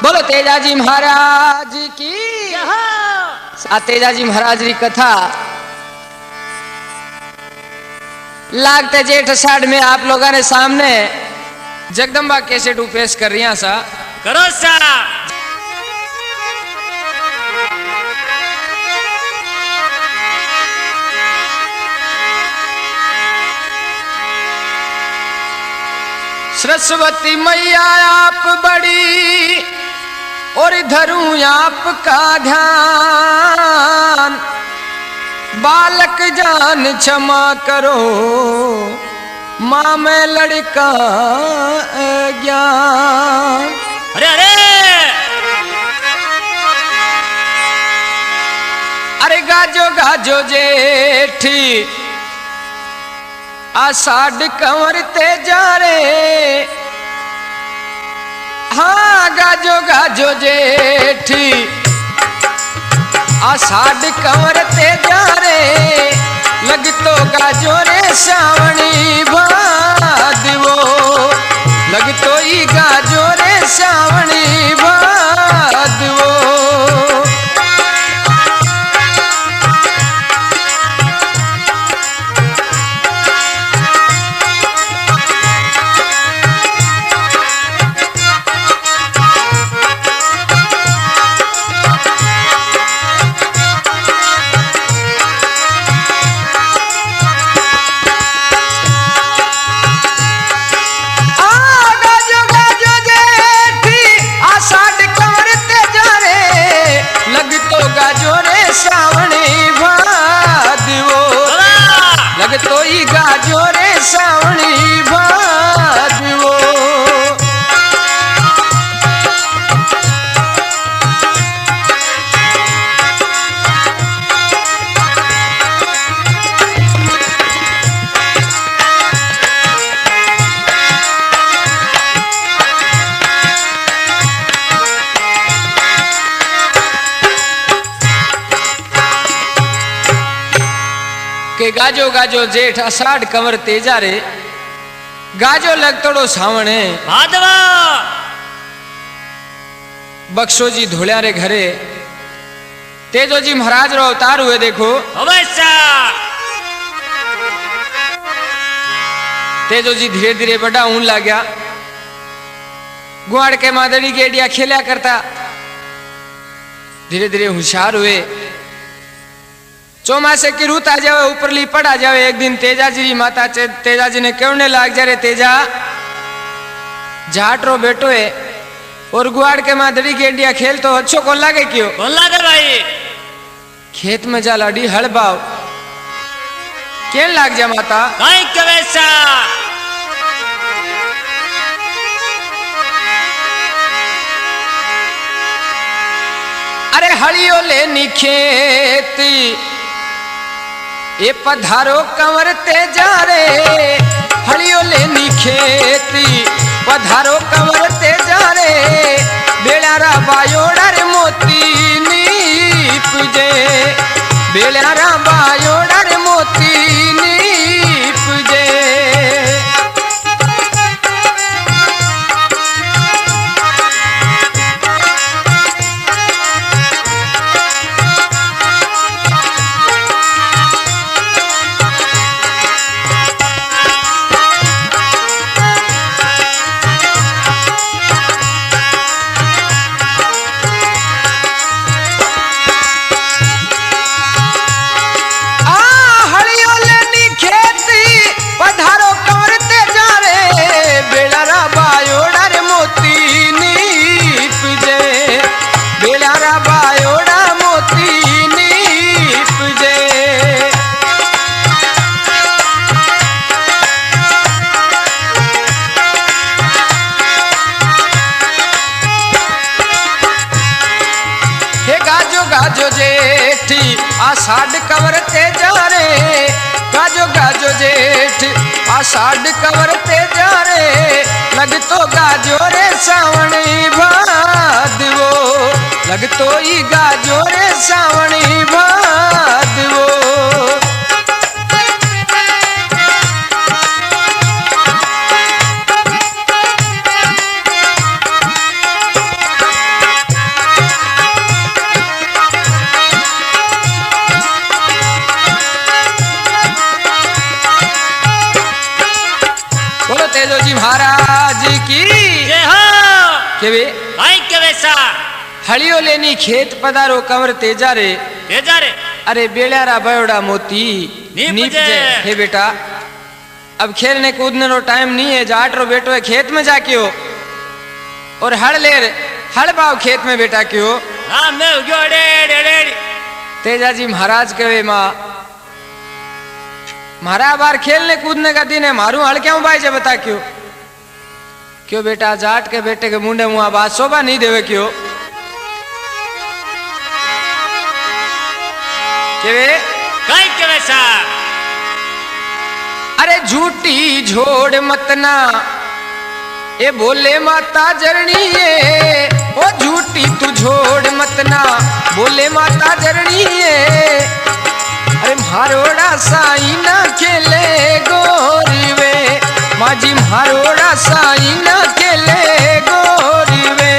बोलो तेजाजी महाराज की। आ तेजाजी महाराज की कथा लागते जेठ साढ़ में आप लोगों ने सामने जगदम्बा कैसेट पेश कर रही सा करो सा। सरस्वती मैया आप बड़ी और धरूं आपका ध्यान, बालक जान क्षमा करो माँ में लड़का ज्ञान। अरे अरे अरे गाजो गाजो जेठी आषाढ़ कंवरते जा रे, हाँ गाजो गाजो जेठी आषाढ़ कंवरते जा रे, लग तो गाजो रे सावणी भादवो, लग तो ही गाजो रे सावणी भादवो। तो ही गाजो रे सावणी भादवो। के गाजो गाजो जेठ आषाढ़ कंवर तेजा रे, गाजो लग तोड़ो सावणे भादवा। बख्शो जी धोलिया रे घरे तेजो जी महाराज रो अवतार हुए देखो। अवश्य तेजो जी धीरे धीरे बड़ा ऊन ला गया, गुआड़ के मादड़ी गेडिया खेलिया करता, धीरे धीरे होशियार हुए। चौमासे की रूत आ जावे, ऊपरली पड़ आ जावे। एक दिन तेजाजी जी माता तेजाजी ने कहने लाग जा रे तेजा झाट रो बेटो है और गुआड़ के मादड़ी गेंडिया खेल तो अच्छो कौन लागे क्यों? कौन लागे भाई? खेत में जा लाडी हल बाव केन लाग जा माता? काई के वैसा अरे हलियो लेनी खेती ये पधारो कंवरते जा रे, हलियो लेनी खेती पधारो कंवरते जा रे, बेलारा बायोड़ा रे मोती नीप जे, बेलारा बायोड़ा रे मोती नीप जे। गाजो जेठी आषाढ़ कंवरते जा रे, गाजो गाजो जेठ आषाढ़ कंवरते जा रे, लग तो गाजो रे सावणी भादवो, लग तो ही गाजो रे सावणी भादवो। के वे काई के वैसा हलियो लेनी खेत पधारो कंवर तेजा रे तेजा रे अरे बेड़ारा बयोड़ा मोती नीप जे हे बेटा अब खेलने कूदने रो टाइम नहीं है जाट रो बेटो है खेत में जाके हो और हड़ पाओ खेत में बेटा क्यों हाँ मैं उगो डेढ़ तेजा जी महाराज कहे माँ मारा बार खेलने कूदने का दिन है मारू हड़ क्यों भाई जब बता क्यों क्यों बेटा जाट के बेटे के मुंडे मुआ बात शोभा नहीं देवे क्यों काई के वैसा अरे झूठी झोड़ मतना ये बोले माता जरनी ये ओ झूठी तू झोड़ मतना बोले माता जरनी ये अरे मारोड़ा साई ना खेले गोरी वे माजी मारोड़ा साई ना खेले गोरी वे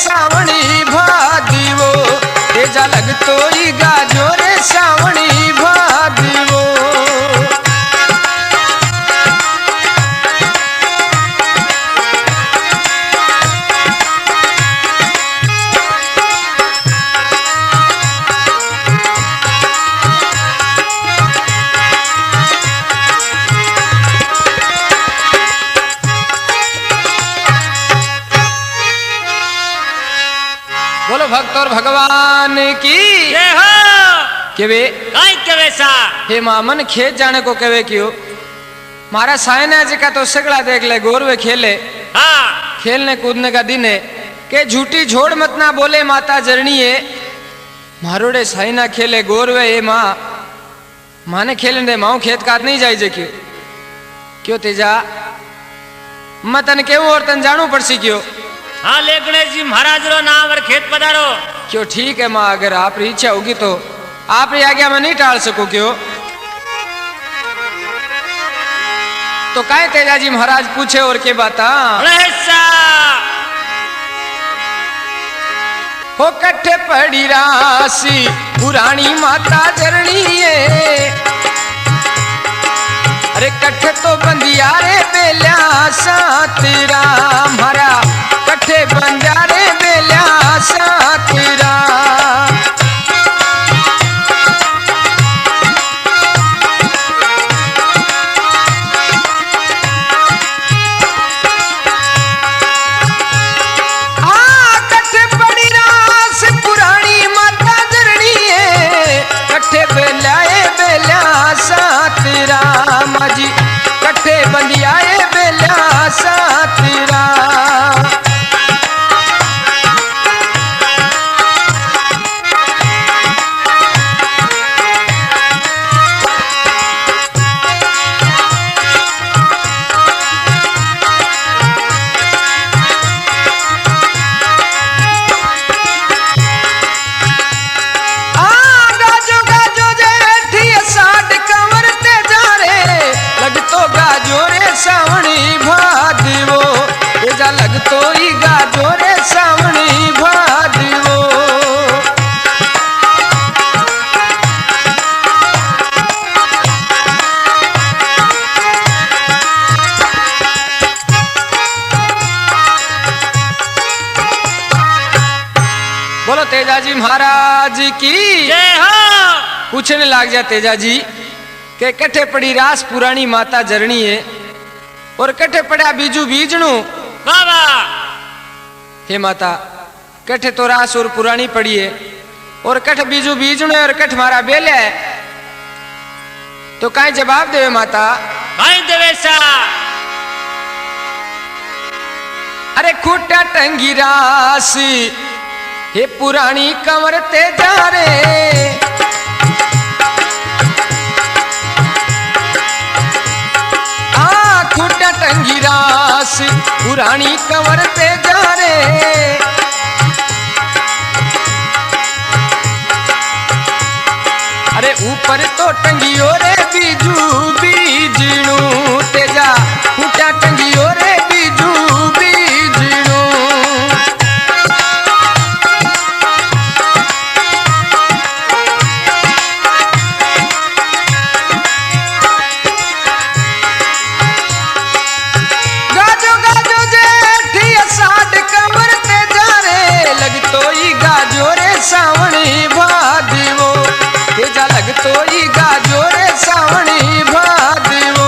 सावणी भादीवो तेजा लगतो ही गाजो रे सावणी भादीवो बोलो भक्त और भगवान की जय हो के वे काई के वैसा हे मामन खेत जाने को कहे क्यों मारा सायना जी का तो सगड़ा देख ले गोरवे खेले हाँ खेलने कूदने का दिन है के झूठी झोड़ मत ना बोले माता जरनी है मारोड़े साइना खेले गोरवे हे माँ माने खेलने दे माऊ खेत काट नहीं जाए जे क्यों क्यों तेजा मतन केव और तन जानू पड़सी क्यों हाँ ले गणेश जी महाराज रो नाम और खेत पधारो क्यों ठीक है माँ अगर आप इच्छा होगी तो आप आज्ञा में नहीं टाल सको क्यों तो काहे तेजा जी महाराज पूछे और के बाता हो कट्ठे पड़ी राशि पुरानी माता जरनी है अरे कट्ठे तो बंदिया रे बेल्या साथ राम हरा कट्ठे बंदिया रे बेल्या साथ राम कट्ठे पड़ी रास पुरानी माता जरनी है कट्ठे बेल्या साथ राम जी कट्ठे बंदिया बेल्या साथ राम सावणी भादीवो तेजा लगतो ही गाजो रे सावणी भादीवो बोलो तेजा जी महाराज की जय हो पूछने लग जा तेजा जी के कट्ठे पड़ी रास पुरानी माता जरनी है और कट्ठे पड़ा बीजू बीजणु बाबा हे माता कट्ठे तो रास और पुरानी पड़ी है और कट्ठ बीजू बीजणु है और कट्ठ मारा बेले है तो काई जवाब देवे माता काई देवे सा अरे खूटा टंगी रास हे पुरानी कंवर तेजा रे खूटा खूटा टंगी रास पुरानी कंवर ते जा रे। अरे ऊपर तो टंगियो रे बीजू बीजणू तेजा खूटा टंगियो रे बीजू बीजणू। गाजो गाजो जेठी साड कमर ते जा रे लगतो ही गाजो रे सावणी भादवो तेजा लगतो ही गाजो रे सावणी भादवो।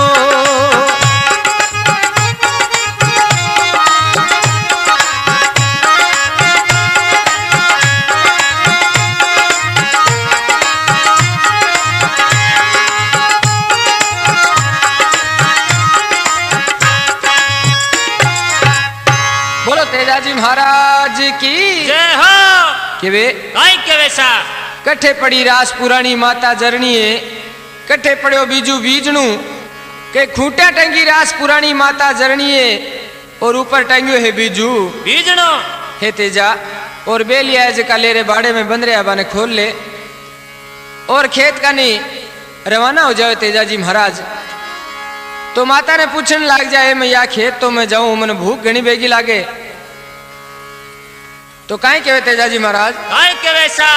बोलो तेजाजी महाराज की जय हो। के वे काई के वैसा कट्ठे पड़ी रास पुरानी माता जरनीए कट्ठे पड़ो बीजू बीजणू के खूंटा टंगी रास पुरानी माता जरनीए और ऊपर टंगियो है बीजू बीजणो हे तेजा और बेलिया जका लेरे बाड़े में बंद रहा बाने खोल ले और खेत का नहीं रवाना हो जाओ तेजा जी महाराज। तो माता ने पूछने लग जाए मैं या खेत तो मैं जाऊं मन भूख घनी बेगी लागे। तो काहे कहवे तेजा जी महाराज काई के वैसा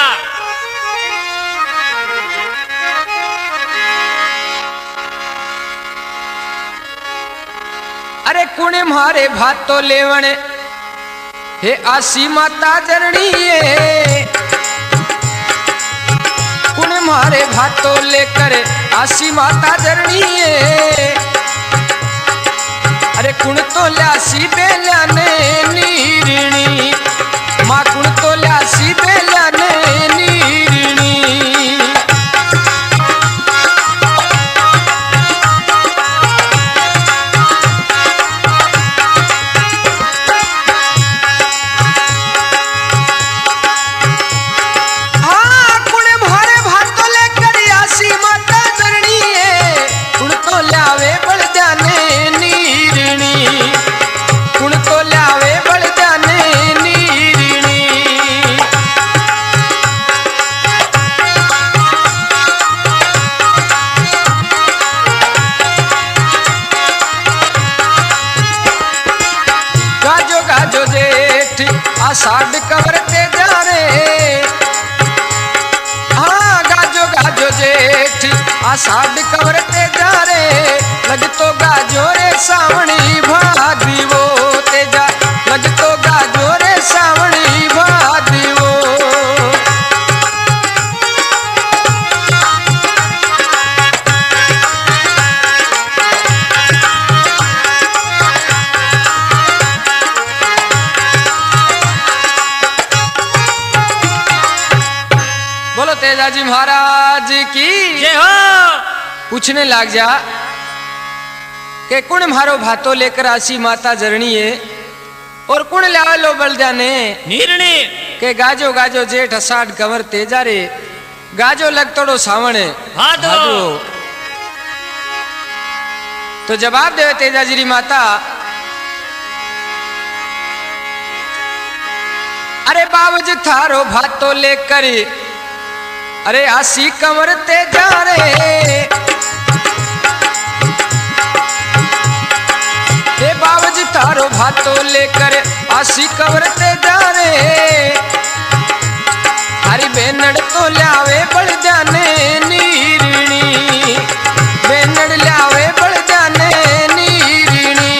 अरे कुणे मारे भात तो लेवण हे आसी माता जरनीए कुणे मारे भात तो लेकर आसी माता जरनीए। अरे कुण तो ल्यासी बेल्याने नीरिणी माँ कुण तो ल्यासी बेल्याने नीरिणी। साड कवर ते जा रे हाँ गाजो गाजो जेठ साड कवर ते जा रे लगतो गाजो रे सावणी भादवो तेजा लगतो गाजो रे सावणी भादवो। तेजाजी महाराज की जय हो। पूछने लग जा के कुण मारो भातो लेकर आसी माता जरनीए और कुण लावे लो बलदाने नीरणी के गाजो गाजो जेठ अषाढ़ कंवर तेजा रे गाजो लगतोड़ो सावण भादो। तो जवाब देवे तेजाजी री माता अरे बाबूजी थारो भातो लेकर अरे आसी कंवर ते जा रे हे बाबूजी तारो भातो लेकर आसी कंवर ते जा रे। हरी बेनड़ तो ल्यावे बड़ जाने नीरिणी बेनड़ ल्यावे बड़ जाने नीरिणी।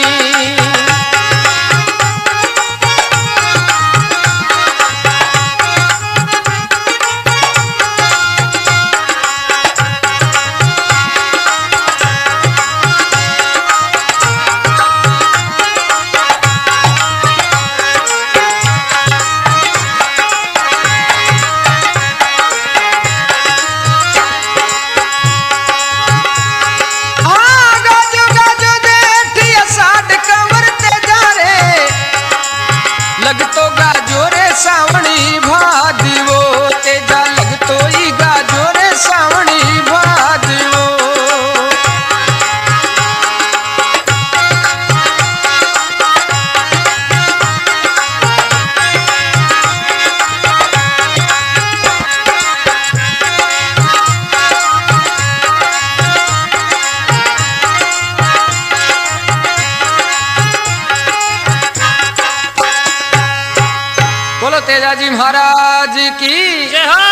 तेजाजी महाराज की जय हो।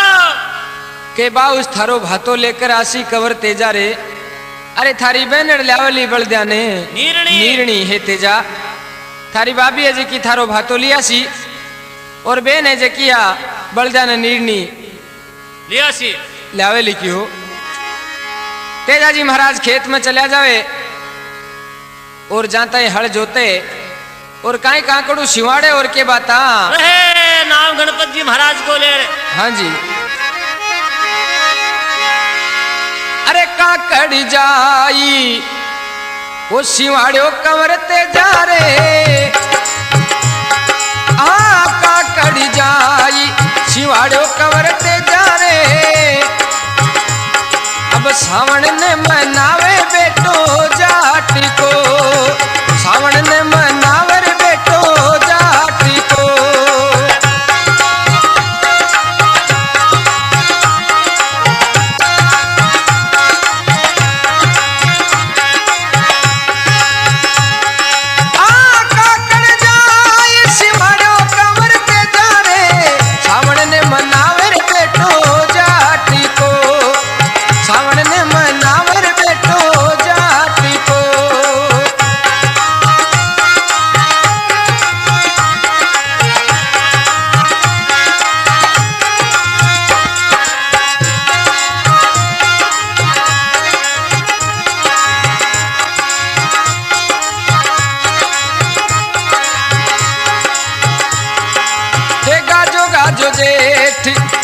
के बाउस थारो भातो लेकर आसी कवर तेजा रे। अरे थारी बहन ल्यावली बलद्याने नीरणी है तेजा। थारी बाबी है जे की थारो भातो लिया सी और बहन है जे किया बलद्याने नीरणी लिया सी ल्यावली की हो। तेजाजी महाराज खेत में चला जावे और जाता है हल जोते और काई काकड़ू सिवाड़े और के बाता नाम गणपत जी महाराज को ले। हाँ जी। अरे काकड़ी जाई वो सिवाड़ो कवरते जा रे। काकड़ी जाई सिवाड़ो कवरते जा रे। अब सावण ने मनावे बेटो जाटी को। सावण ने मनावे बेटो जाटी को।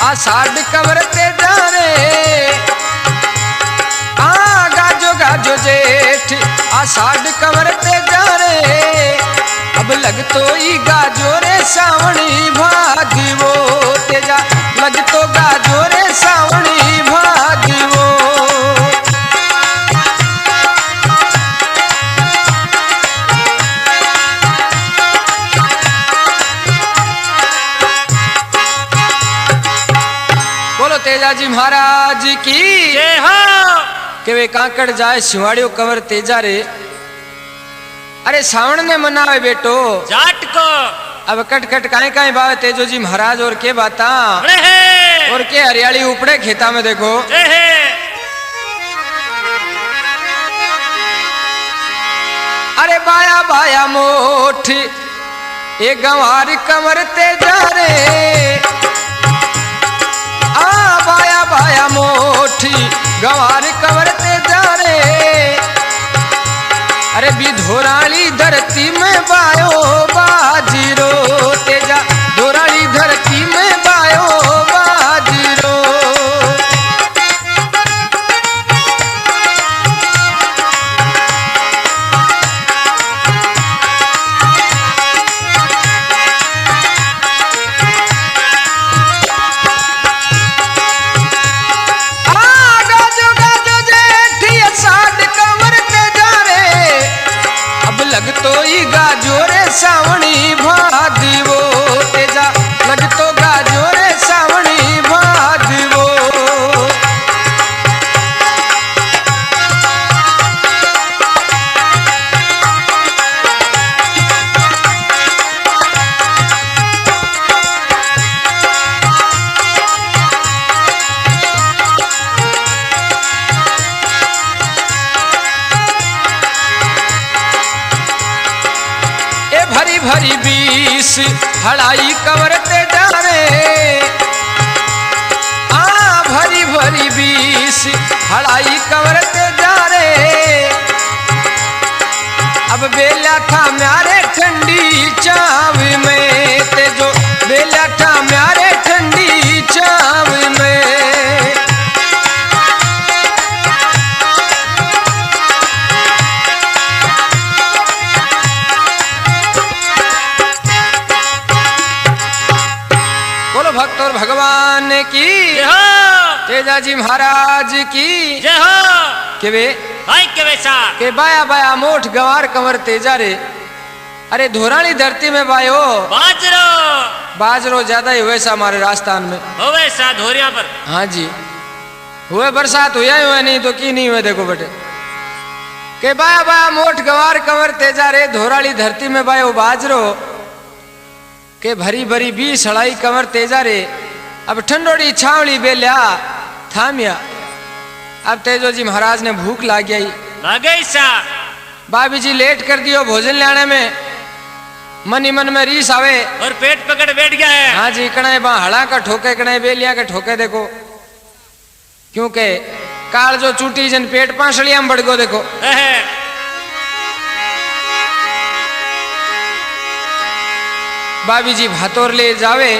आषाढ़ कवरते जा रे। गाजो गाजो जेठ आषाढ़ कवरते जा रे। अब लग तो ही गाजो रे सावणी भागी वो तेजा। लग तो गाजो रे सावणी भागी वो। तेजाजी महाराज की जय हो। के वे काकड़ जाए सिवाड़ियों कवर तेजा रे। अरे सावण ने मनावे बेटो जाट को। अब कट कट काए काए बावे तेजो जी महाराज और के बाता और के हरियाली उपड़े खेता में देखो। अरे बाया बाया मोठ ये गंवार कवर तेजा रे। बाया बाया मोठी गंवार कवरते जा रे। अरे बिधोराली धरती में बायो बाजीरो तेजा। धोराली धरती में बायो बाजीरो। लग तो ही गाजो रे सावणी भादी वो तेजा। लग तो गाजो रे सावणी भादी वो। भरी भरी बीस हड़ाई कवरते जा रे। भरी भरी बीस हड़ाई कवरते जा रे। अब बेला था म्यारे ठंडी चाव में तेजो। बेला था म्यारे ठंडी चाव में। भक्त और भगवान की जय हो। तेजाजी महाराज की जय हो। के वे भाई के वैसा के बाया बाया मोठ गंवार कंवर तेजा रे। अरे धोराली धरती में बायो बाजरो। बाजरो ज्यादा ही हुए सा हमारे राजस्थान में हो वैसा धोरिया पर। हाँ जी हुए बरसात हुआ ही हुआ नहीं तो की नहीं हुए देखो बेटे। के बाया बाया मोठ गंवार कंवर तेजा रे। धोराली धरती में बायो बाजरो। के भरी भरी 20 हड़ाई कंवर तेजा रे अब ठंडोड़ी छावली बेल्या थामिया। अब तेजो जी महाराज ने भूख लाग गई सा भाभी जी लेट कर दियो भोजन लाने में। मन ही मन में रीस आवे और पेट पकड़ बैठ गया है। हाँ जी कणे बा हड़ा का ठोके कणे बेलिया के ठोके देखो, क्योंकि काल जो चूटी जन पेट पांसलिया में बढ़ गो देखो। भाभी जी भातोर ले जावे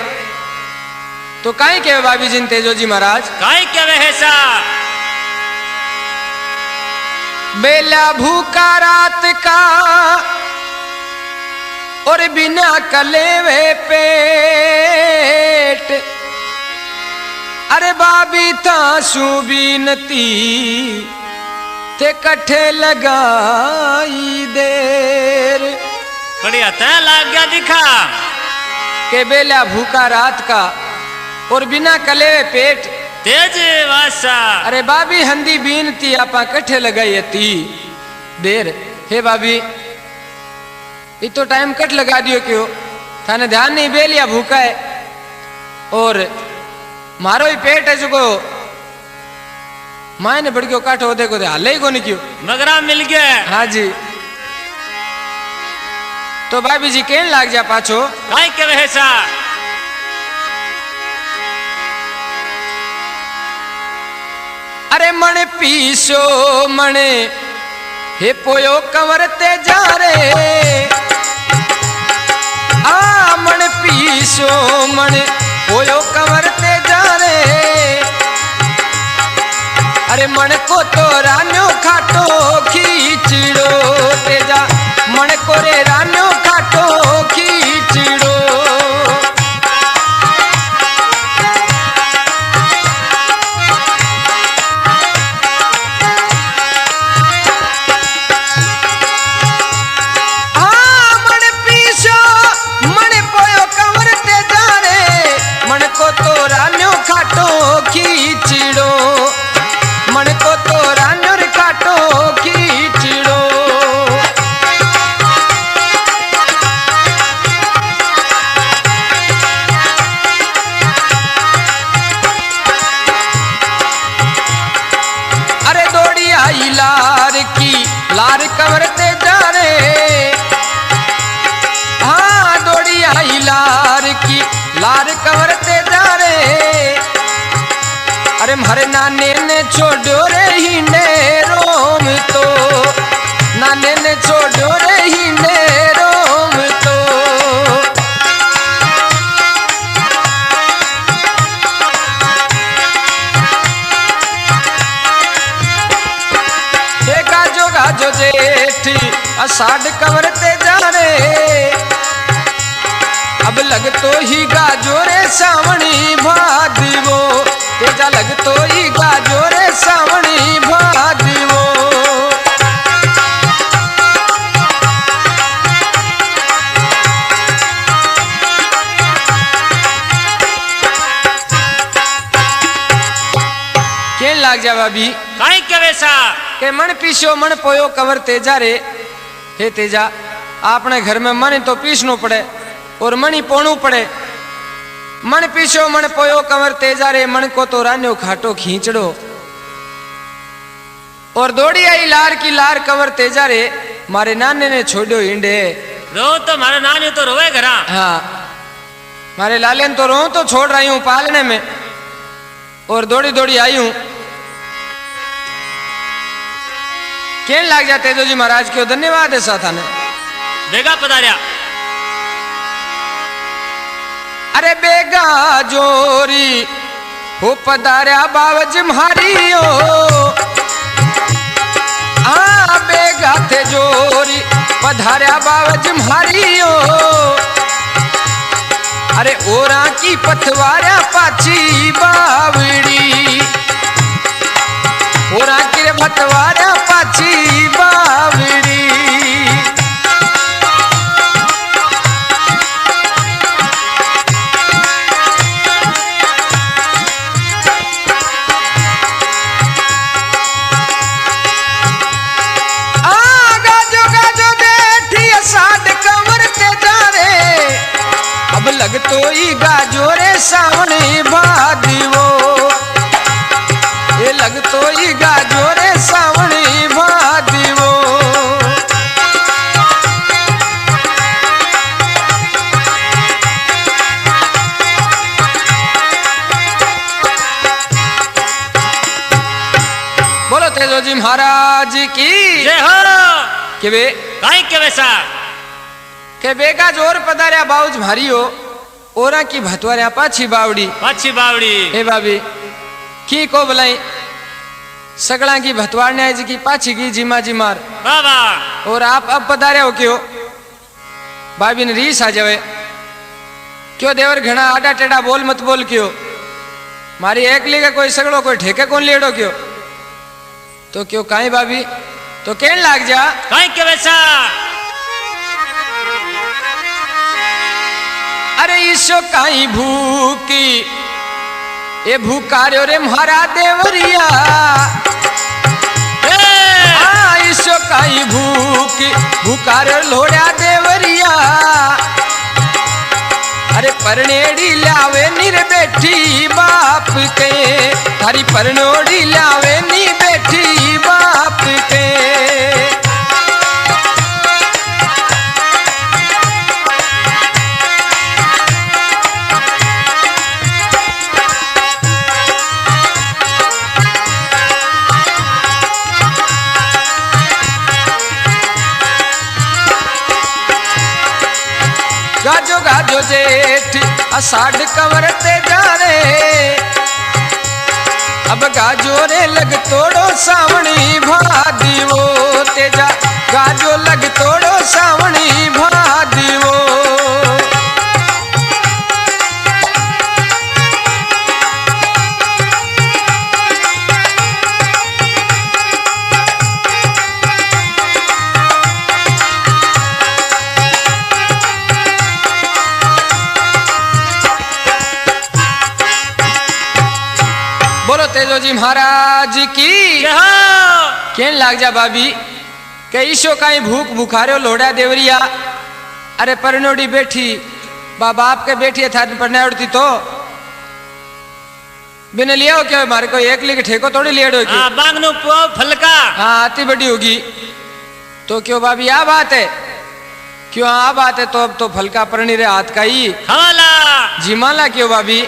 तो काई के भाभी जी तेजो जी महाराज काई क्या है सा बेला भूखा रात का और बिना कलेवे पेट। अरे बाबी था सुबीनती ते कठे लगाई देर। बढ़िया तय लाग गया दिखा के बेला भूखा रात का और बिना कलेवे पेट तेज वासा। अरे बाबी हंदी बीनती आपा कठे लगाई थी देर। हे बाबी इतो टाइम कट लगा दियो क्यों, थाने ध्यान नहीं बेलिया भूखा है और मारो ही पेट है जो मायने बढ़ गयो काटो देखो दे हाले ही को नहीं क्यों मगरा मिल गया। हाँ जी तो भाभी जी कहने लाग जा पाछो काई के वह सा अरे मन पीसो मने हे पोयो कंवर ते जा रे। आ मन पीसो मन पोयो कंवर ते जा रे। अरे मन को तो रान्यो खाटो खींचड़ो तेजा मन को रे रान्यो खाटो खींचड़ो। लार कंवर ते जा रे। हाँ दौड़ी आई लार की लार कंवर ते जा रे। अरे मारे नाने ने छोड़ो रे हिंडे रोम तो नाने ने छोड़ो रे हिंडे रोम तो। गाजो जेठी अषाढ़ कंवर ते जा रे। अब लग तो ही गाजो रे सावणी भादवो तेजा लग तो ही गाजो रे सावणी भादवो। केन लाग जा भाभी काई के वैसा के मन पीसो मन पोयो कंवर तेजा रे। हे तेजा आपने घर में मन तो पीसनो पड़े और मनी पोणू पड़े। मन पीसो मन पोयो कंवर तेजा रे मन को तो रान्यो खाटो खींचड़ो। और दौड़ी आई लार की लार कंवर तेजा रे मारे नाने ने छोड़ो हिंडे। रो तो मारे नानी तो रोवे घरा। हाँ मारे लालेन तो रो तो छोड़ रही हूँ पालने में और दौड़ी दौड़ी आई हूँ। केन लाग जाते तेजो जी महाराज क्यों धन्यवाद है साथा ने बेगा पधारिया। अरे बेगा जोरी हो पधारिया बावज म्हारियो। हाँ बेगा थे जोरी पधारिया बावज म्हारियो। अरे ओरा की पथवारिया पाची बावड़ी ओरा की पथवारिया पाची बावड़ी। लगतो ई गाजो रे सावणी भादीवो ये लगतो ई गाजो रे सावणी भादीवो बोलो तेजो जी महाराज की जय हो के बे काई के वैसा के बेगा जोर पधार्या बाउज मारियो ओरा की भतवार्या पाछी बावड़ी ए बाबी की को बुलाई सगला की भतवारने जी की पाछी की जीमा जी मार बाबा और आप अब पधार्या हो क्यों बाबी ने रीस आ जावे क्यों देवर घना आडा टेढ़ा बोल मत बोल क्यों मारी एकली का कोई सगड़ो कोई ठेके कौन लेड़ो क्यों तो क्यों काई बाबी तो कहन लाग जा काई के वैसा अरे ईशो काई भूकी ये भूकार्यो रे म्हारा देवरिया ईशो काई भूकी भूकार्यो लोड़ा देवरिया अरे परनेड़ी लावे निर बैठी बाप के थारी परनोड़ी लावे नी बैठी बाप के गाजो गाजो जेठ अषाढ़ कवरते जा रे अब गाजो रे लग तोड़ो सावणी भादीवो तेजा गाजो लग तोड़ो सावणी भादीवो बोलो तेजो जी महाराज की केन लाग जा बाबी के ईशो काई भूख भूखारे लोड़ा देवरिया अरे परनोड़ी बैठी बाप के बैठी था पढ़ने उड़ती तो बिना लिया हो क्या मारे को एक लिख ठेको थोड़ी लिया बांगनु फलका हाँ आती बड़ी होगी तो क्यों बाबी आ बात है क्यों आ बात है तो अब तो फलका परनी रे हाथ का ही हवाला जिमाला क्यों बाबी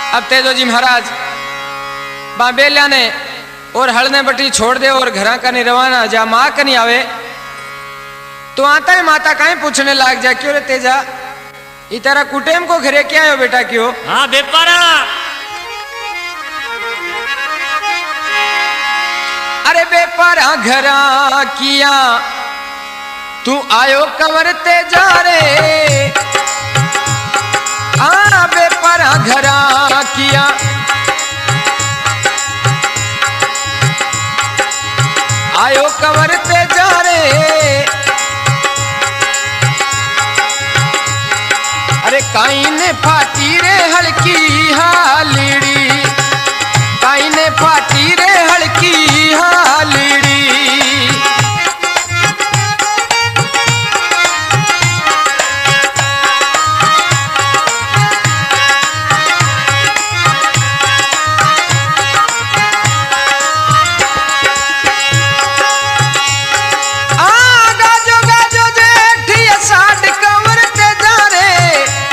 अब तेजो जी महाराज बाबेलिया ने और हलने बटी छोड़ दे और घरा का नहीं रवाना जा माँ का नहीं आवे तो आता है माता का पूछने लाग जा क्यों रे तेजा इतारा कुटेम को घरे क्या आयो बेटा क्यों हाँ बेपारा अरे बेपारा घरा किया तू आयो कवर तेजा रे बेपारा घरा किया आयो कवर पे जा रे अरे काई ने फाटी रे हल्की हालिड़ी काई ने फाटी रे हल्की हालिड़ी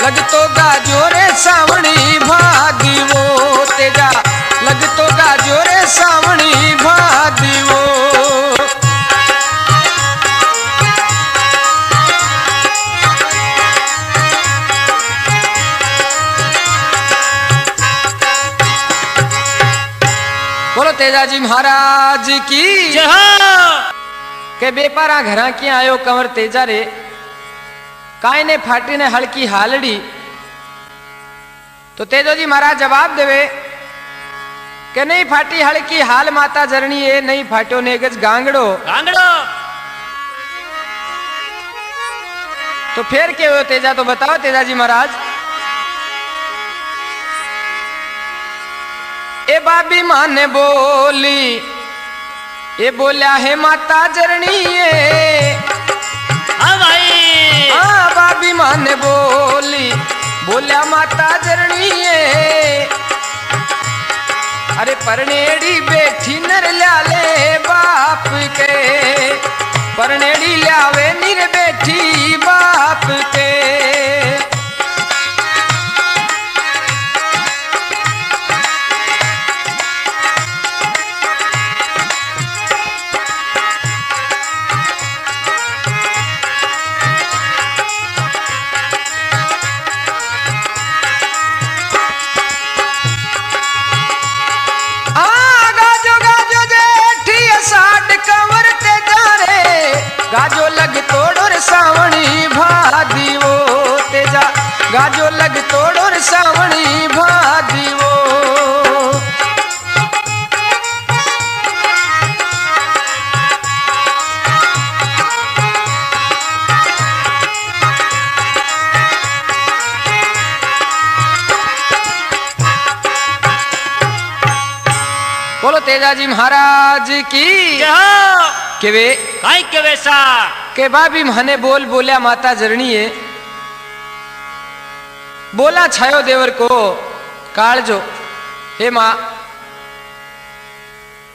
लगतो गाजो रे सावणी भादीवो तेजा लगतो गाजो रे सावणी भादीवो बोलो तेजाजी महाराज की जय हो के बेपारा घरा की आयो कंवर तेजा रे काय ने फाटी ने हल्की हालड़ी तो तेजो जी महाराज जवाब देवे के नहीं फाटी हल्की हाल माता जरणी है नहीं फाट्यो नेगज गांगड़ो गांगड़ो तो फिर क्या हो तेजा तो बताओ तेजा जी महाराज ए बाबी माँ ने बोली ये बोल्या है माता जरणी ये हाँ भाई हाँ बाबी माँ ने बोली बोल्या माता जरणी ये अरे परनेड़ी बैठी नर ल्याले बाप के परनेड़ी ल्यावे निर बैठी बाप के गाजो लग तोड़ोर सावणी भादी वो तेजा गाजो लग तोड़ोर सावणी भादी वो बोलो तेजाजी महाराज की के वे काई के वैसा के बाबी मने बोल बोल्या माता जरणी है बोला छायो देवर को कालजो हे माँ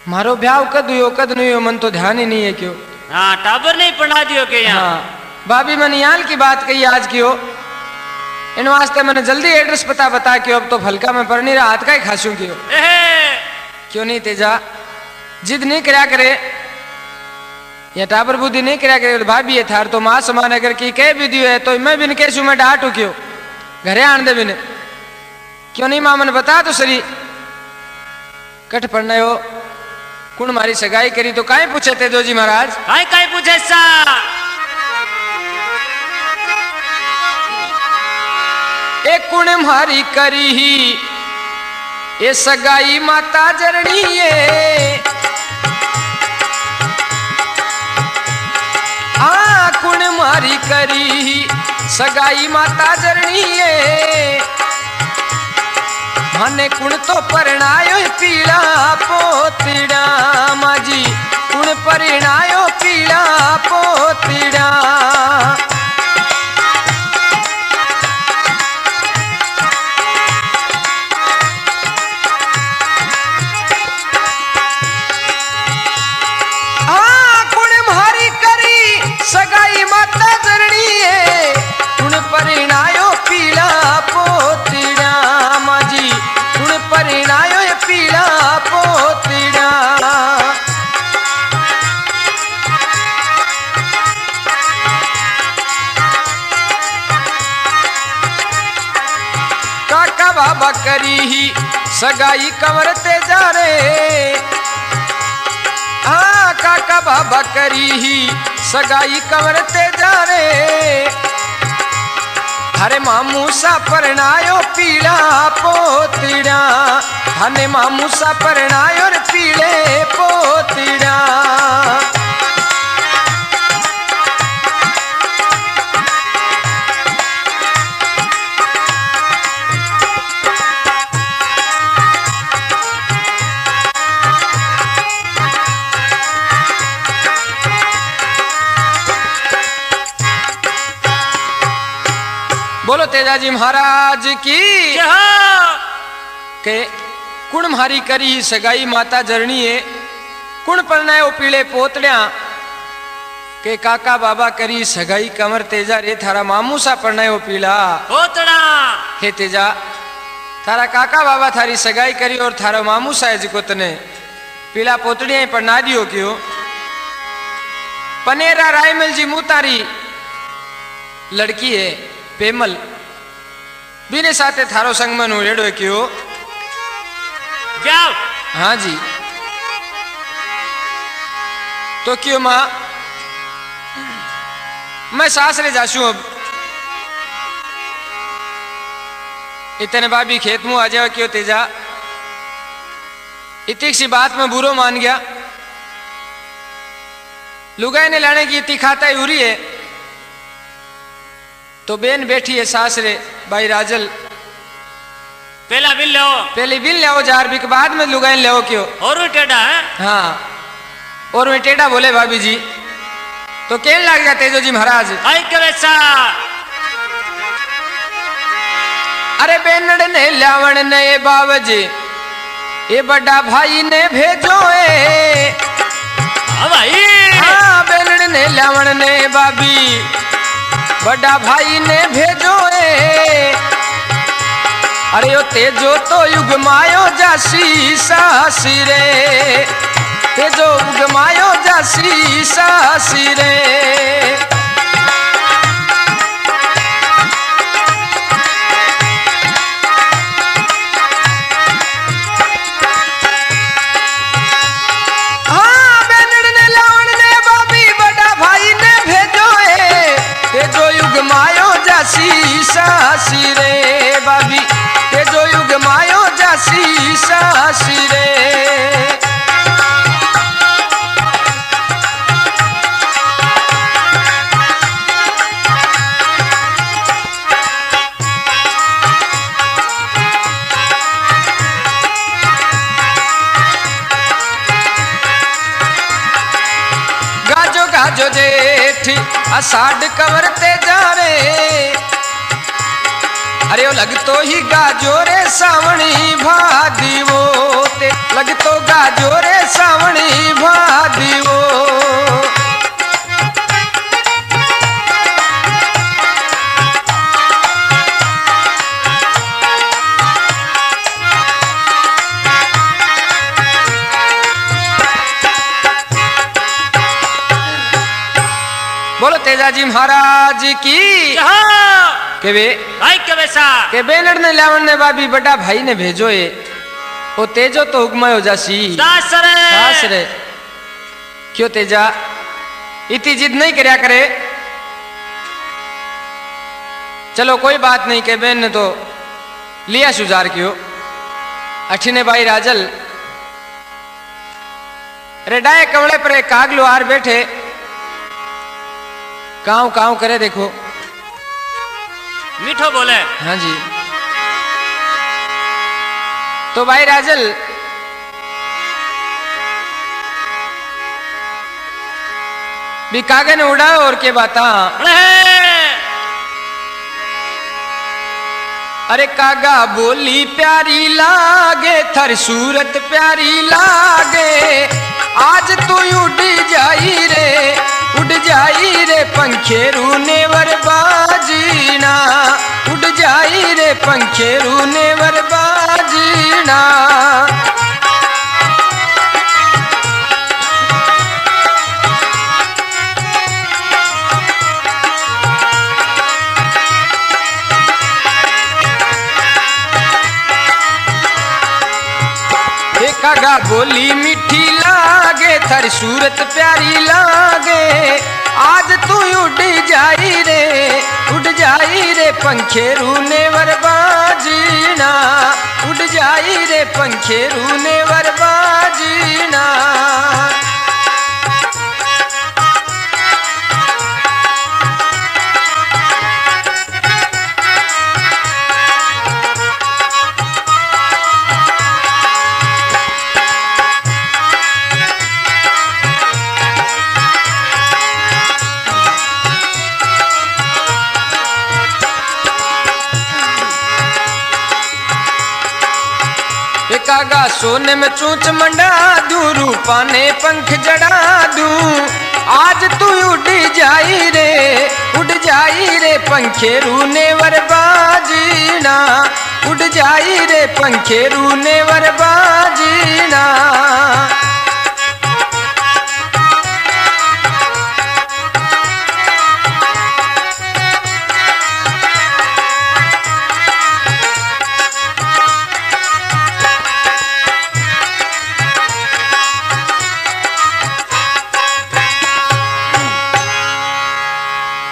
मारो ब्याह कद नहीं हो मन तो ध्यान ही नहीं है क्यों हाँ टाबर नहीं पढ़ा दियो के यहाँ हाँ बाबी मन याल की बात कही आज क्यों इन वास्ते मैंने जल्दी एड्रेस पता बता क्यों अब तो फलका में पढ़ नहीं रहा हाथ का ही खासू क्यों क्यों नहीं तेजा जिद नहीं करा करे या टाबर बुद्धि नहीं करा करे भाभी है थार तो मां समान अगर की कह भी दियो है तो मैं बिन कैसू मैं डांटू क्यों घरे आन दे बिन क्यों नहीं मां मन बता तो सरी कट पड़ना हो कुण मारी सगाई करी तो काई पूछे तेजो जी महाराज काई काई पूछे सा एक कुण मारी करी ही ये सगाई माता जरणी ये कुण मारी करी सगाई माता जरणी ये मने कुण तो परणायो पीला पोतीड़ा माजी कुण परणायो पीला पोतीड़ा सगाई माता जरणी है कुण परिणायो पीला पोतीड़ा माजी कुण परिणायो पीला पोतीड़ा काका बाबा करी ही सगाई कंवरते जा रे हाँ काका बाबा करी ही सगाई कंवरते जा रे हरे मामूसा परणायो पीला पोतीड़ा हने मामूसा परणायो रे पीले पोतीड़ा बोलो तेजाजी महाराज की के कुण मारी करी सगाई माता जरणी है कुण परनायो पीले पोतड़िया के काका बाबा करी सगाई कमर तेजा रे थारा मामू सा परनायो पीला पोतड़ा हे तेजा थारा काका बाबा थारी सगाई करी और थारा मामू सा जिको तने पीला पोतड़िया पढ़ना दियो क्यों पनेरा रायमल जी मुतारी लड़की है पेमल बीने साथे थारो संग में रेडो क्यों जाओ हाँ जी तो क्यों माँ मैं सासरे जाशू अब इतने बाबी खेत मुँह आ जाओ क्यों तेजा इतनी सी बात में बुरो मान गया लुगाई ने लाने की इतनी खाता ही उरी है तो बेन बैठी है सासरे भाई राजल पहला बिल लो पहले बिल ले जार भी के बाद में लुगाई ले क्यों और टेढ़ा है हाँ और वे टेढ़ा बोले भाभी जी तो कहने लग गया तेजो जी महाराज आई के वैसा अरे बेनड़ ने लावण ने बाबजी ये बड़ा भाई ने भेजो है हाँ भाई हाँ बेनड़ ने लावण ने बाबी बड़ा भाई ने भेजो है अरे ओ तेजो तो युग मायो जासी सासी रे तेजो युग मायो जासी सासी रे हाँ बेनड़ ने लावण ने बाबी बड़ा भाई ने भेजो है तेजो युग मायो जासी सासी रे बाबी तेजो युग मायो जासी सासी रे गाजो गाजो जेठी अषाढ़ कवरते जावे अरे वो लगतो ही गाजो रे सावणी भादी वो ते लगतो गाजो रे सावणी भादी वो बोलो तेजाजी महाराज की के वे आई के वैसा के बेनड़ ने लावण ने बाबी बड़ा भाई ने भेजो है ओ तेजो तो हुक्म हो जासी सास रे क्यों तेजा इतनी जिद नहीं करया करे चलो कोई बात नहीं के बेन ने तो लिया सुजार क्यों अठीने भाई राजल रेडाए कमले पर एक कागलो आर बैठे काव काव करे देखो मीठो बोले हाँ जी तो भाई राजल भी कागन उड़ा और के बाता अरे कागा बोली प्यारी लागे थर सूरत प्यारी लागे आज तू उड़ जाई रे पंखेरू नेवर बाजीना उड़ जाई रे पंखेरू नेवर बाजीना कागा बोली मीठी लागे थर सूरत प्यारी लागे आज तू उड़ जाई रे पंखेरू नेवर बाजीना उड़ जाई रे पंखेरू नेवर बाजीना कागा सोने में चूंच मंडा दू रूपा ने पंख जड़ा दू आज तू उड़ जाई रे पंखेरू नेवर बाजीना उड़ जाई रे पंखेरू नेवर बाजीना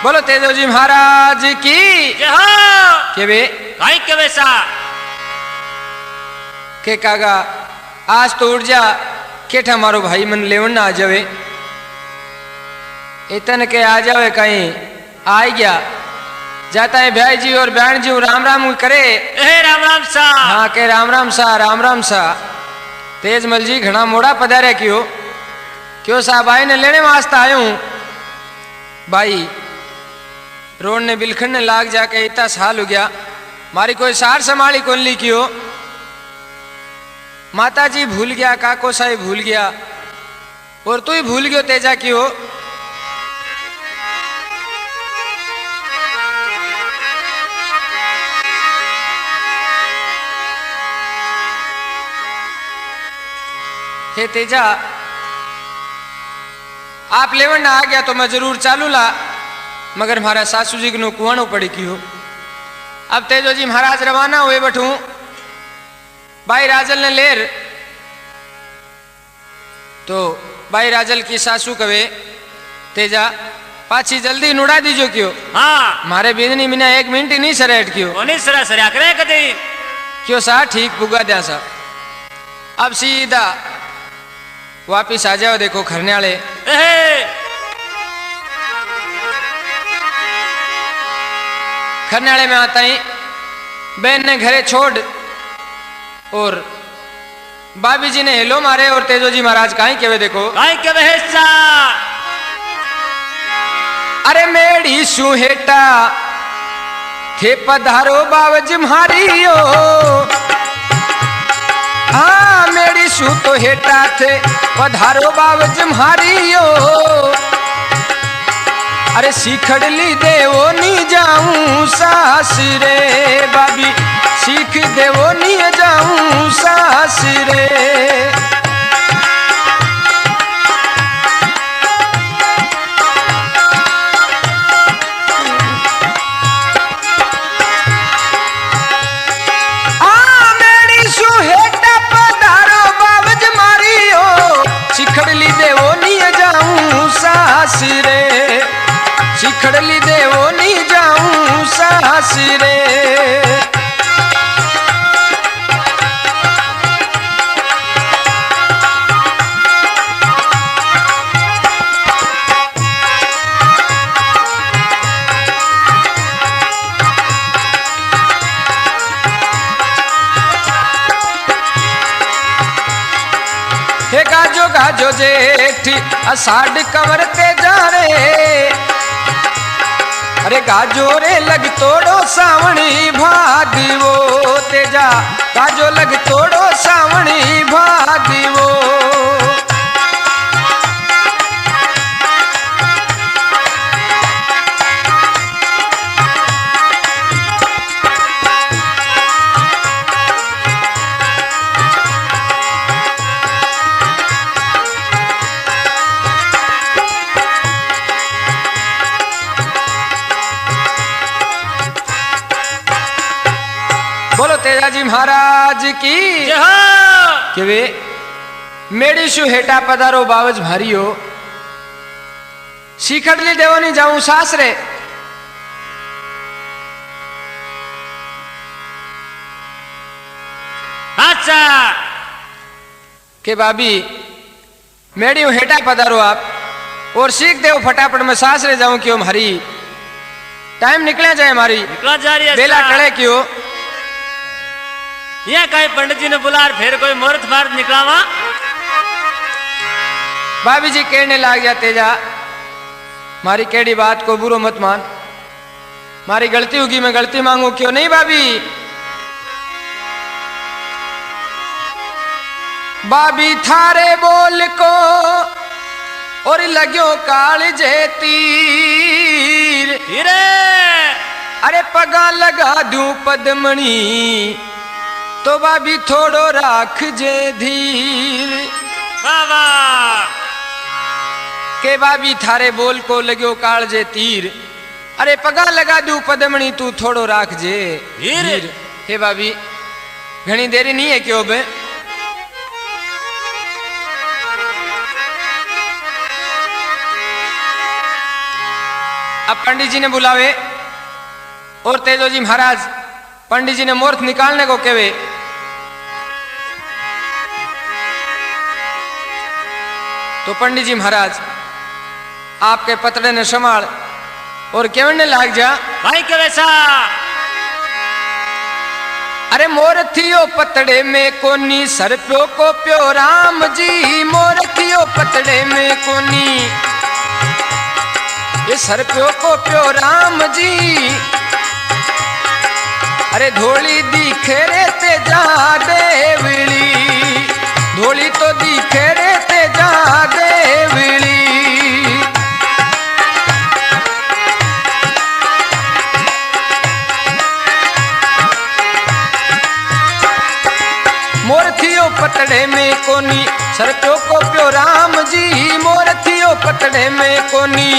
बोलो तेजो जी महाराज की के वे आई के वैसा के कागा आज तो उड़ जा केठा मारो भाई मन लेवन ना आ जावे इतन के आ जावे कहीं आ गया जाता है भाई जी और बहन जी राम राम करे राम राम सा हाँ के राम राम सा तेजमल जी घना मोड़ा पधारे क्यों क्यों साहब भाई ने लेने वास्ते आयो हूं भाई रोड ने बिलखन ने लाग जाके इतना साल हो गया मारी कोई सार संभाली कौन ली क्यों माता जी भूल गया काको साहिब भूल गया और तू ही भूल गयो तेजा क्यों हे तेजा आप लेवन आ गया तो मैं जरूर चालू ला मगर हमारा सासू जी को कुआनो पड़ी क्यों अब तेजो जी महाराज रवाना हुए बठू भाई राजल ने लेर तो भाई राजल की सासू कवे तेजा पाची जल्दी नुड़ा दीजो क्यों हाँ मारे बिजनी मिना 1 मिनट ही नहीं सरेट क्यों ओनी सरा सरा करे कदे क्यों सा ठीक पुगा दिया सा अब सीधा वापिस आ जाओ देखो खरने वाले खरने वाले में आता ही बहन ने घरे छोड़ और बाबी जी ने हेलो मारे और तेजो जी महाराज काहे केवे देखो काहे केवे हिस्सा अरे मेरी सुहेटा थे पधारो बावज म्हारियो हाँ मेरी सू तो हेटा थे पधारो बावज म्हारियो अरे सीखड़ ली देवो नी जाऊं सास रे बाबी सीख देवो नी जाऊं सास रे शिखड़ली देवो नी जाऊं सास रे शिखड़ली देवो नी जाऊं सास रे हे गाजो गाजो जेठ अषाढ़ कंवरते जा रे अरे गाजो रे लग तोड़ो सावणी भागवो तेजा गाजो लग तोड़ो सावणी भागवो बोलो तेजा जी महाराज की कि वे मेरी शु हेटा पधारो बावज भारियो शिखड़ली देवो नहीं जाऊं सासरे अच्छा के बाबी मेरी हेटा पधारो आप और सीख देव फटाफट में सासरे जाऊं क्यों हमारी टाइम निकला जाए हमारी निकला जा रही है बेला टले क्यों ये कहीं पंडित जी ने बुला फिर कोई मुहूर्त मार्त निकलावा भाभी जी कहने लग गया तेजा मारी केड़ी बात को बुरो मत मान मारी गलती होगी मैं गलती मांगू क्यों नहीं भाभी भाभी थारे बोल को और लग्यो काल जे तीर अरे पगा लगा दूं पद्मणी तो भाभी थोड़ो राख जे धीर बाबा के भाभी थारे बोल को लगो काल जे तीर अरे पगा लगा दू पद्मणी तू थोड़ो राख जे धीर हे भाभी घनी देरी नहीं है क्यों बे अब पंडित जी ने बुलावे और तेजो जी महाराज पंडित जी ने मुहूर्त निकालने को कहे तो पंडित जी महाराज आपके पतड़े ने संभाल और केवड़ने लाग जा भाई के वैसा अरे मोर थियो पतड़े में कोनी सर प्यो को प्यो राम जी, मोर थियो पतड़े में कोनी ये सर प्यो को प्यो राम जी। अरे धोली दिखे रे तेजा देवली, धोली तो दिखे रे तेजा देवली। मोर थियो पतड़े में कोनी सर प्यो को प्यो राम जी, मोर थियो पतड़े में कोनी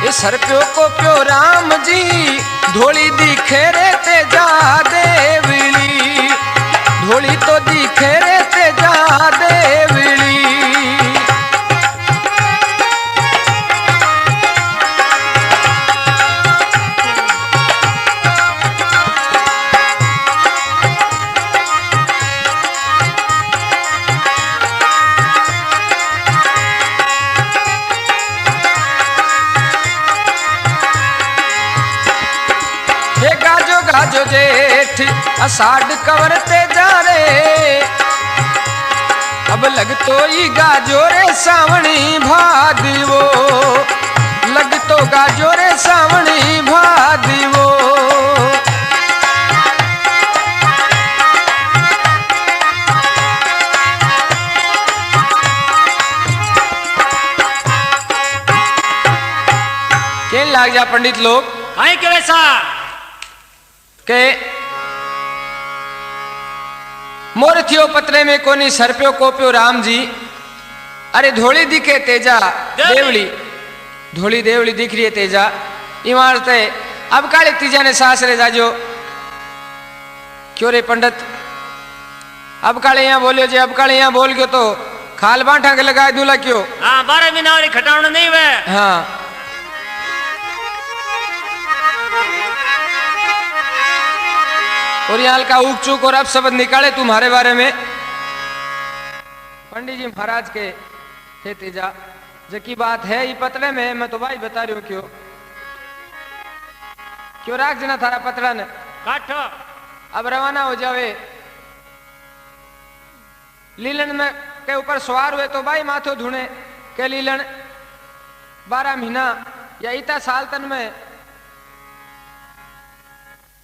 ये सर प्यो को प्यो राम जी। धोली दिखे रे तेजा देवली, धोली तो दिखे रे तेजा देवली। गाजो जेठ अषाढ़ कवरते जा रे, अब लग तो ही गाजो रे सावणी भादवो, लग तो गाजो रे सावणी भादवो। के लाग जा पंडित लोग आई के वैसा के मोर थियो पतरे में कोनी सर प्यो को प्यो राम जी। अरे धोली दिखे तेजा देवली, धोली देवली दिख रही है तेजा इमारत है। अब काले तीजा ने सास रे जाजो क्यों रे पंडित, अब काले यहाँ बोलियो जे, अब काले यहाँ बोल गयो तो खाल बांटा के लगाए दूल्हा क्यों। हाँ 12 महीना वाली खटावण नहीं वे। हाँ और यहाँ का उक चूक और अब शब्द निकाले तुम्हारे बारे में। पंडित जी महाराज के हे तेजा जकी बात है ये पतड़े में, मैं तो भाई बता रही हूँ क्यों क्यों राख देना थारा पतड़ा ने काटो। अब रवाना हो जावे लीलन में के ऊपर सवार हुए तो भाई माथो धुने के लीलन 12 महीना या इतना साल तन में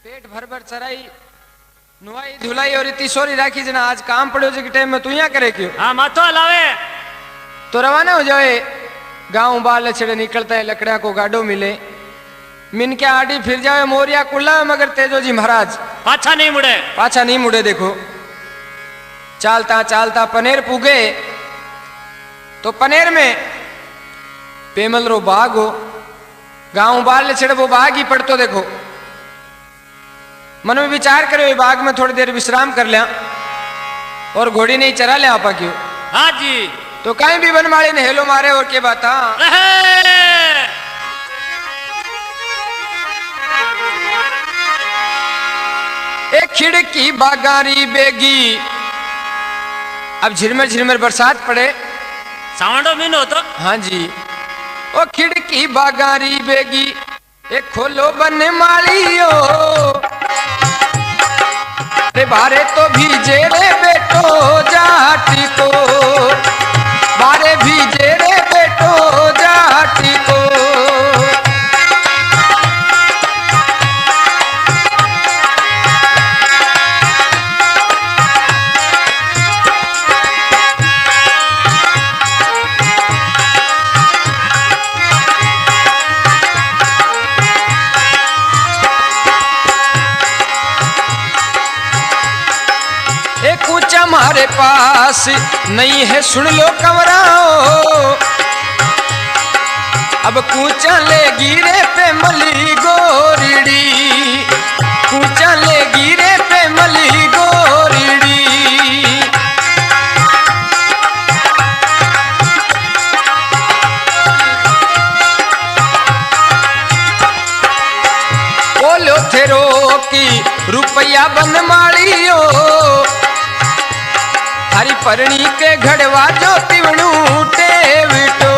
पेट भर भर चराई नुआई धुलाई और इतनी सोरी राखी जना आज काम पड़ो जो टाइम में तू यहाँ करे क्यों। हाँ माथो हलावे तो रवाना हो जाए गांव बाल छड़े निकलता है लकड़ा को गाडो मिले मिन के आड़ी फिर जावे मोरिया कुल्ला मगर तेजो जी महाराज पाछा नहीं मुड़े, पाछा नहीं मुड़े। देखो चालता चालता पनेर पुगे तो पनेर में पेमल रो बाग हो, गांव बाल छड़े वो बाग ही पड़तो। देखो मन में विचार करे बाग में थोड़ी देर विश्राम कर लिया और घोड़ी नहीं चरा ले आपा क्यों। हाँ जी तो कहीं भी बनमाली ने हेलो मारे और के बात एक खिड़की बागारी बेगी। अब झिरमर झिरमर बरसात पड़े सावंडो महीनो तो। हाँ जी ओ खिड़की बागारी बेगी एक खोलो बन मालियो रे बारे तो भीजे रे बेटो जाटी को, बारे भीजे रे बेटो जाटी को। हमारे पास नहीं है सुन लो कवराओ, अब कूचा ले गिरे पे मली गोरीड़ी, कूचा ले गिरे पे मली गोरीड़ी। बोलो थे रोकी रुपया बन मालियो हरी परणी के घड़वा जो तिवणू टेविटो,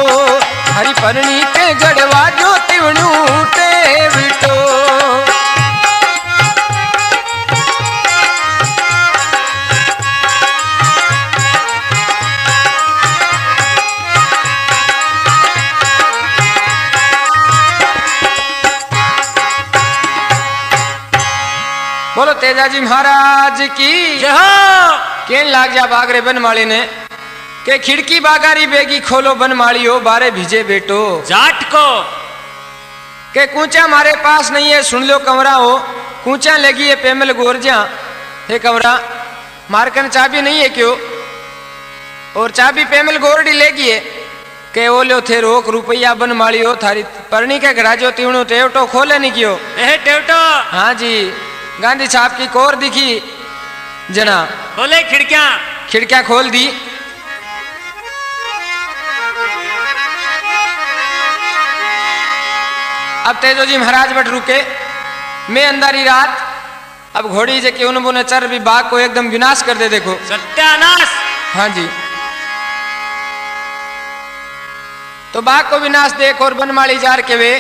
हरी परणी के घड़वा जो तिवणू टेविटो। बोलो तेजाजी महाराज की जय हो। केन लाग जा बागरे बनमाली ने के खिड़की बागारी बेगी खोलो बनमाली हो बारे भिजे बेटो जाट को के कूचा मारे पास नहीं है सुन लो कमरा हो कूचा लगी है पेमल गोरजा हे कमरा मारकन चाबी नहीं है क्यों और चाबी पेमल गोरडी लेगी है के ओ लो थे रोक रुपया बनमाली हो थारी परनी के घराजो तीवणो टेवटो खोले नहीं क्यों ए टेवटो हाँ जी गांधी छाप की कोर दिखी जना खोले खिड़कियां खिड़कियां खोल दी अब तेजो जी महाराज बट रुके मैं अंधारी रात अब घोड़ी जे के उन चर भी बाघ को एकदम विनाश कर दे देखो सत्यानाश। हाँ जी तो बाघ को विनाश देख और बनमाली जार के वे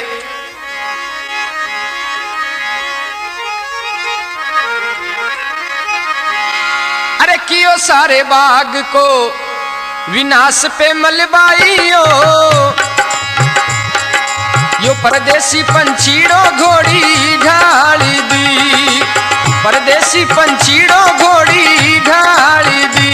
अरे कियो सारे बाघ को विनाश पे मलबाइयो यो परदेसी पंछीड़ो घोड़ी ढाली दी परदेसी पंछीड़ो घोड़ी ढाली दी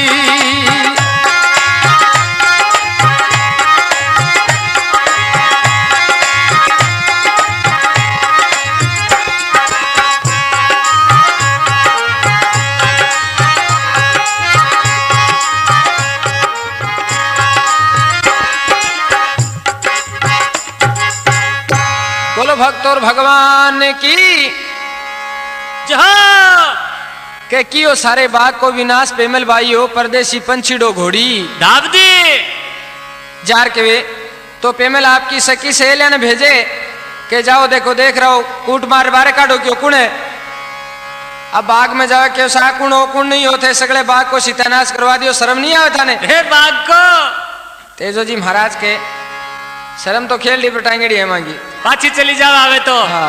बोलो भक्त और भगवान की जहाँ के कियो सारे बाघ को विनाश पेमल बाई हो परदेसी पंछीड़ो घोड़ी दाब दी जार के वे तो पेमल आपकी सखी सहेलिया ने भेजे के जाओ देखो देख रहा हो कूट मार बारे काटो क्यों कुण है अब बाघ में जाओ क्यों सा कुण हो कुण नहीं होते सगले बाघ को सीतानाश करवा दियो शर्म नहीं आवे थाने हे बाघ को तेजो जी महाराज के शर्म तो खेल ली पटांगेड़ी है मांगी पाछी चली जाओ आवे तो हाँ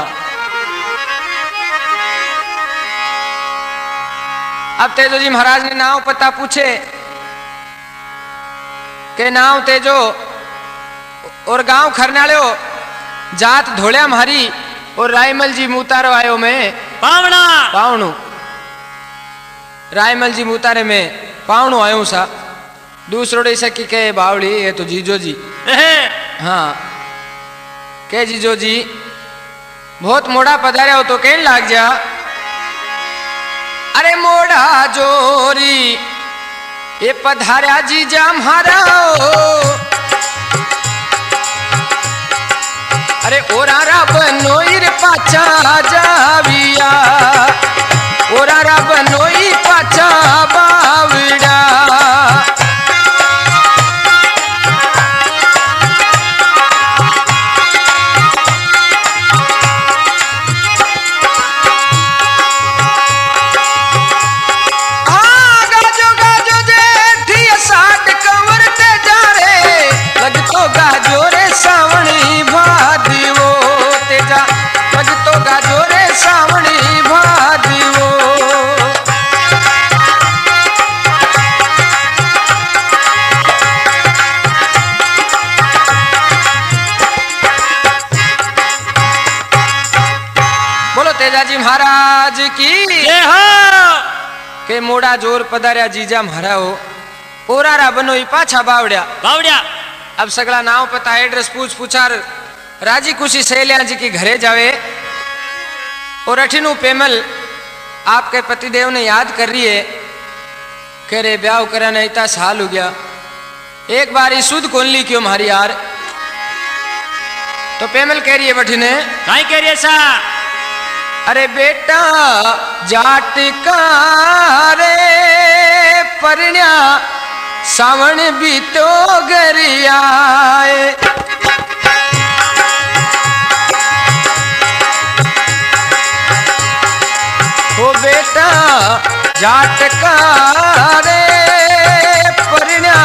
अब तेजो जी महाराज ने नाव पता पूछे के नाव तेजो और गांव खरनाले हो जात धोलिया मारी और रायमल जी मुतारो आयो में पावना पावणु रायमल जी मुतारे में पावणु आयो सा दूसरो डे सकी के बावड़ी ये तो जीजो जी हाँ के जीजो जी बहुत मोड़ा पधारे हो तो कहने लाग जा अरे मोड़ा जोरी ये पधारा जीजा म्हारा अरे ओरारा बनोई पाचा जाविया ओरारा बनोई पाचा बावड़ा तेजाजी महाराज की जय हो के मोड़ा जोर पधार्या जीजा म्हारा हो ओरारा बनोई पाछा बावड़िया बावड़िया अब सगला नाव पता एड्रेस पूछार राजी खुशी सहेलिया जी की घरे जावे और अठिनु पेमल आपके पतिदेव ने याद कर रही है कह रे ब्याह करा नहीं इतना साल हो गया एक बार ही सुध कौन ली क्यों मारी यार तो पेमल कह रही है बठिने काई कह रही है सा अरे बेटा जाट का रे परण्या सावन भी तो गरियाए ओ बेटा जाट का रे परण्या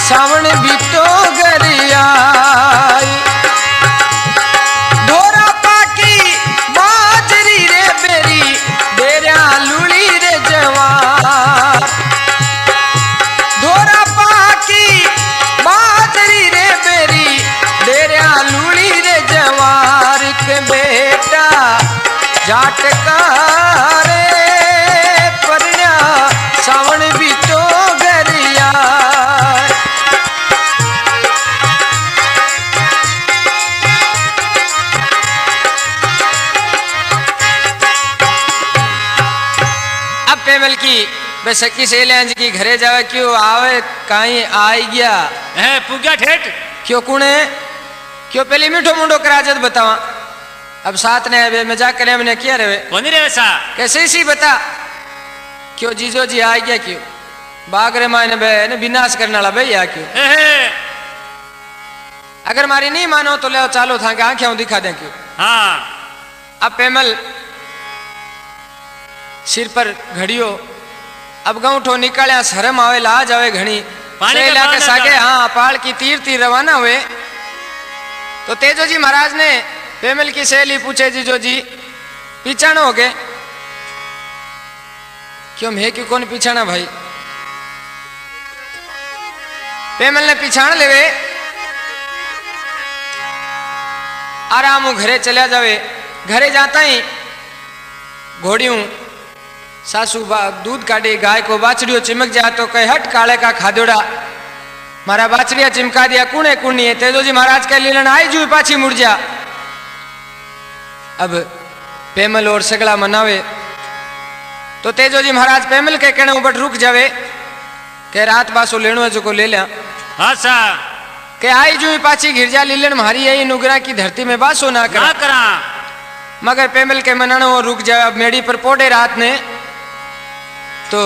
सावन भी तो गरियाए जाट का रे पेमल की बे सकी से लेंज की घरे जावे क्यों आवे काई आई गया है पुग्या ठेठ क्यों कुणे क्यों पहली मीठो मुंडो कराजत बतावा अब साथ ने बे मजाक करे मैंने किया रे कोनी रे ऐसा कैसे इसी बता क्यों जीजो जी आ गया क्यों बागरे मायने बे ने विनाश करने वाला भैया क्यों अगर मारी नहीं मानो तो ले चालो था कि आंखें दिखा दें क्यों हाँ अब पेमल सिर पर घड़ियो अब गौठो निकलिया शर्म आवे लाज आवे घणी के सागे हाँ पाल की तीर तीर रवाना हुए तो तेजो जी महाराज ने पेमल की सहेली पूछे जीजो जी पीछाना हो गए क्यों मैं क्यों कौन पीछाना भाई पेमल ने पीछाण लेवे आराम घरे चला जावे घरे जाता ही घोड़ियों सासू दूध काढ़ी गाय को बाछड़ियों चिमक जाए तो कहे हट काले का खादोड़ा मारा बाछड़िया चिमका दिया कुणे कुणी है तेजो जी महाराज के लीलन आई जू पाछी मुड़ जा अब पेमल और सगला मनावे तो तेजो जी महाराज पेमल के कहने ऊपर रुक जावे के रात बासो लेनो है जो को ले लिया अच्छा के आई जू पाछी गिरजा लीलन मारी यही नुगरा की धरती में बासो ना करा मगर पेमल के मनानो वो रुक जावे अब मेड़ी पर पोड़े रात ने तो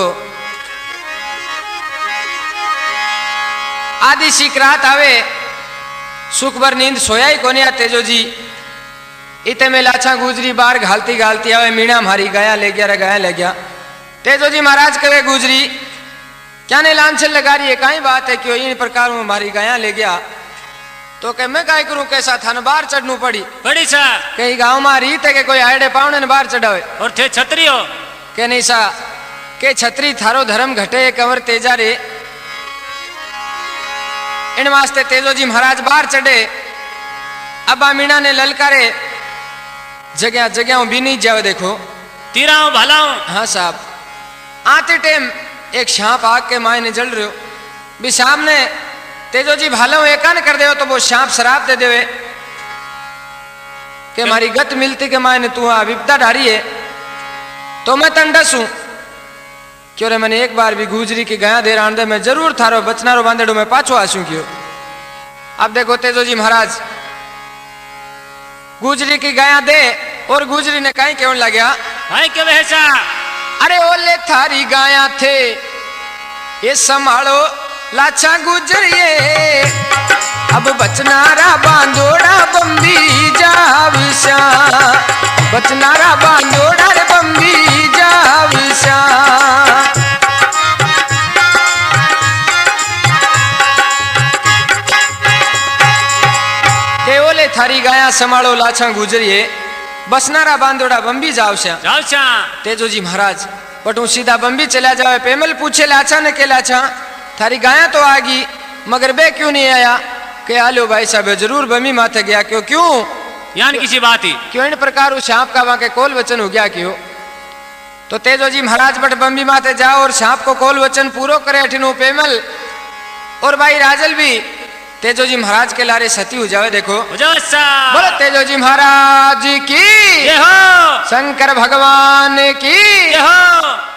आदि शीख रात आवे सुख भर नींद सोया ही कोनी तेजो जी इते में लाछा गुजरी बार घालती घालती आवे मीणा मारी गया ले गया रे गया ले गया तेजो जी महाराज कहे गुजरी क्या ने लांछन लगा रही है कहीं बात है क्यों इन प्रकार में मारी गया ले गया तो कह मैं काय करूं कैसा था न बाहर चढ़नू पड़ी सा कहीं गांव में रीत है कि कोई आड़े पावने ने बाहर चढ़ावे और थे छतरी हो के नहीं सा के छतरी थारो धर्म घटे कंवर तेजा रे इन वास्ते तेजो जी महाराज बाहर चढ़े अबा मीणा ने ललकारे जगह जगह भी नहीं जावे देखो तीराओ भलाओ हाँ साहब आते टाइम एक सांप आग के मायने जल रहे हो भी सामने तेजो जी भालो एकान कर दे तो वो सांप शराब दे देवे के मारी गत मिलती के मायने तू विपदा ढारी है तो मैं तंडस हूं क्यों रे मैंने एक बार भी गुजरी की गया दे रान दे मैं जरूर थारो बचनारो बांधेड़ो में पाछो आसू क्यों अब देखो तेजो जी महाराज गुजरी की गया दे और गुजरी ने कहीं क्यों लग गया भाई क्यों ऐसा अरे ओले थारी गाया थे ये संभालो लाछा गुजरिए अब बचनारा बांधोड़ा बम्बी जाविशा बचनारा बांधोड़ा रे बम्बी जाविशा के ओले थारी गाया संभालो लाछा गुजरिए बसनारा बांधोड़ा बम्बी जावशा तेजो जी महाराज बटू सीधा बम्बी चला जावे पेमल पूछे लाछा ने के लाछा थारी गाया तो आ गई मगर बे क्यों नहीं आया के आलो भाई साहब जरूर बम्बी माथे गया क्यों क्यों यान किसी बात ही क्यों इन प्रकार उस सांप का वहां के कोल वचन हो गया क्यों तो तेजो जी महाराज बट बम्बी माथे जाओ और सांप को कोल वचन पूरो करे अठिनो पेमल और भाई राजल भी तेजो जी महाराज के लारे सती हो जावे देखो बोलो तेजो जी महाराज की जय हो शंकर भगवान की जय हो